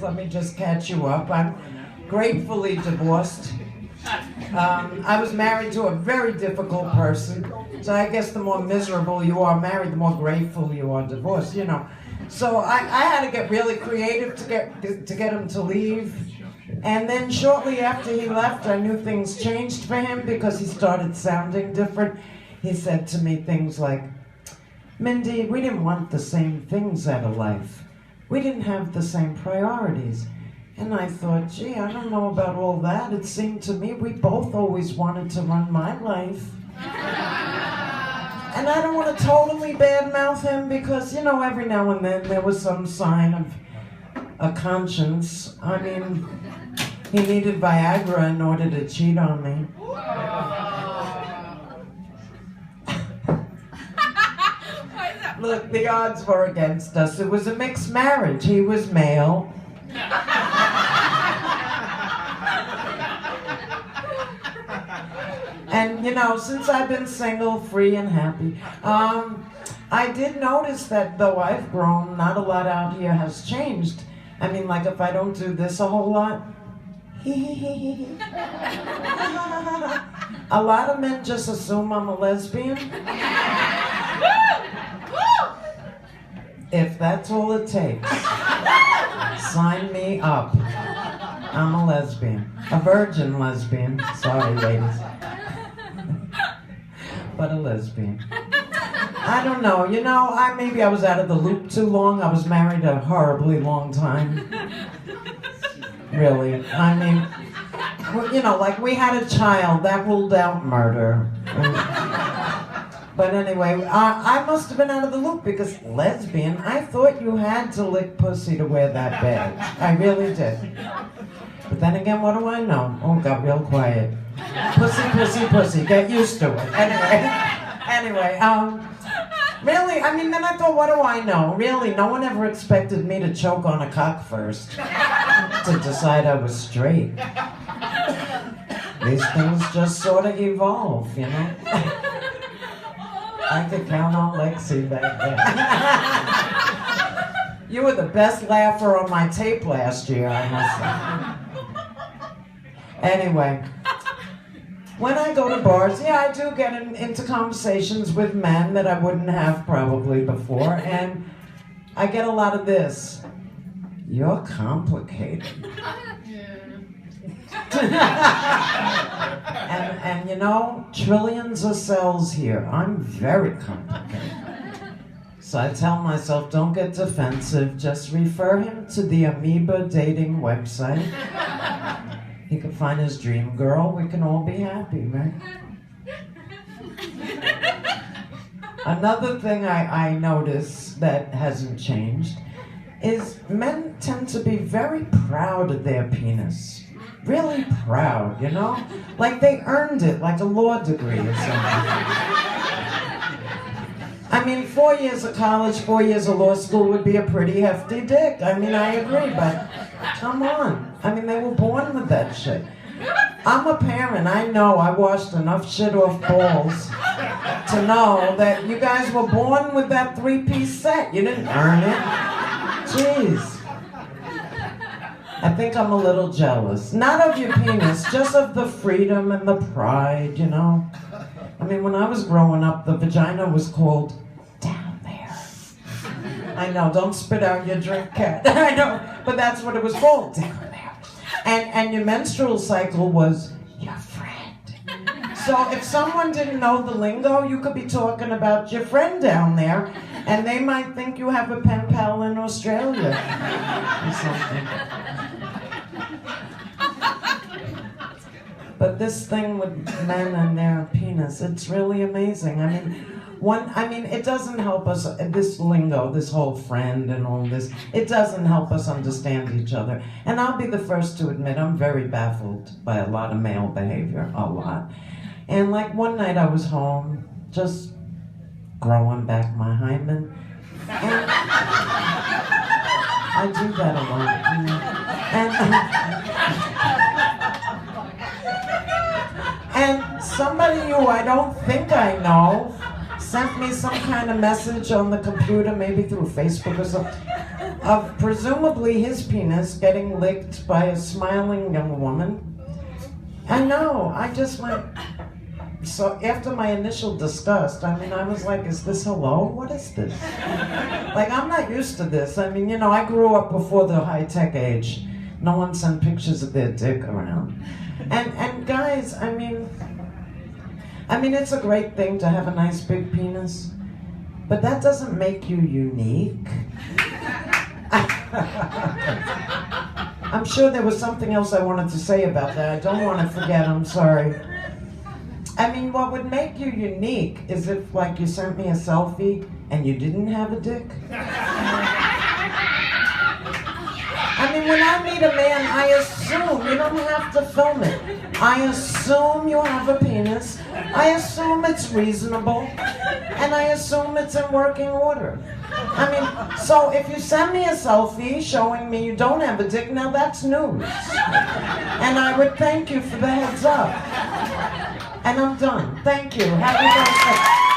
Let me just catch you up. I'm gratefully divorced. I was married to a very difficult person. So I guess the more miserable you are married, the more grateful you are divorced, you know. So I had to get really creative to get him to leave. And then shortly after he left, I knew things changed for him because he started sounding different. He said to me things like, "Mindy, we didn't want the same things out of life. We didn't have the same priorities." And I thought, gee, I don't know about all that. It seemed to me we both always wanted to run my life. And I don't want to totally badmouth him because, you know, every now and then there was some sign of a conscience. I mean, he needed Viagra in order to cheat on me. Look, the odds were against us. It was a mixed marriage. He was male. And, you know, since I've been single, free and happy, I did notice that though I've grown, not a lot out here has changed. I mean, like if I don't do this a whole lot, a lot of men just assume I'm a lesbian. If that's all it takes, sign me up. I'm a lesbian. A virgin lesbian. Sorry, ladies. But a lesbian. I don't know. You know, maybe I was out of the loop too long. I was married a horribly long time. Really. I mean, you know, like we had a child. That ruled out murder. But anyway, I must have been out of the loop because lesbian, I thought you had to lick pussy to wear that badge. I really did. But then again, what do I know? Oh, it got real quiet. Pussy, pussy, pussy. Get used to it. Anyway, really, I mean, then I thought, what do I know? Really, no one ever expected me to choke on a cock first to decide I was straight. These things just sort of evolve, you know? I could count on Lexi back then. You were the best laugher on my tape last year, I must say. Anyway, when I go to bars, yeah, I do get into conversations with men that I wouldn't have probably before, and I get a lot of this. You're complicated. And you know, trillions of cells here. I'm very complicated. So I tell myself, don't get defensive. Just refer him to the Amoeba dating website. He can find his dream girl. We can all be happy, right? Another thing I notice that hasn't changed is men tend to be very proud of their penis. Really proud, you know? Like they earned it, like a law degree or something. I mean, 4 years of college, 4 years of law school would be a pretty hefty dick. I mean, I agree, but come on. I mean, they were born with that shit. I'm a parent. I know I washed enough shit off balls to know that you guys were born with that 3-piece set. You didn't earn it. Jeez. I think I'm a little jealous. Not of your penis, just of the freedom and the pride, you know? I mean, when I was growing up, the vagina was called down there. I know, don't spit out your drink, cat. I know, but that's what it was called, down there. And your menstrual cycle was your friend. So if someone didn't know the lingo, you could be talking about your friend down there, and they might think you have a pen pal in Australia or something. But this thing with men and their penis, it's really amazing. I mean, it doesn't help us, this lingo, this whole friend and all this, it doesn't help us understand each other. And I'll be the first to admit, I'm very baffled by a lot of male behavior, a lot. And like one night I was home, just growing back my hymen. And I do that a lot. And somebody who I don't think I know sent me some kind of message on the computer, maybe through Facebook or something, of presumably his penis getting licked by a smiling young woman. I know, I just went, so after my initial disgust, I mean, I was like, is this hello? What is this? Like, I'm not used to this. I mean, you know, I grew up before the high-tech age. No one sent pictures of their dick around. And guys, I mean, it's a great thing to have a nice big penis, but that doesn't make you unique. I'm sure there was something else I wanted to say about that. I don't want to forget, I'm sorry. I mean, what would make you unique is if, like, you sent me a selfie and you didn't have a dick. I mean, when I meet a man, I assume, you don't have to film it. I assume you have a penis. I assume it's reasonable. And I assume it's in working order. I mean, so if you send me a selfie showing me you don't have a dick, now that's news. And I would thank you for the heads up. And I'm done. Thank you. Happy birthday.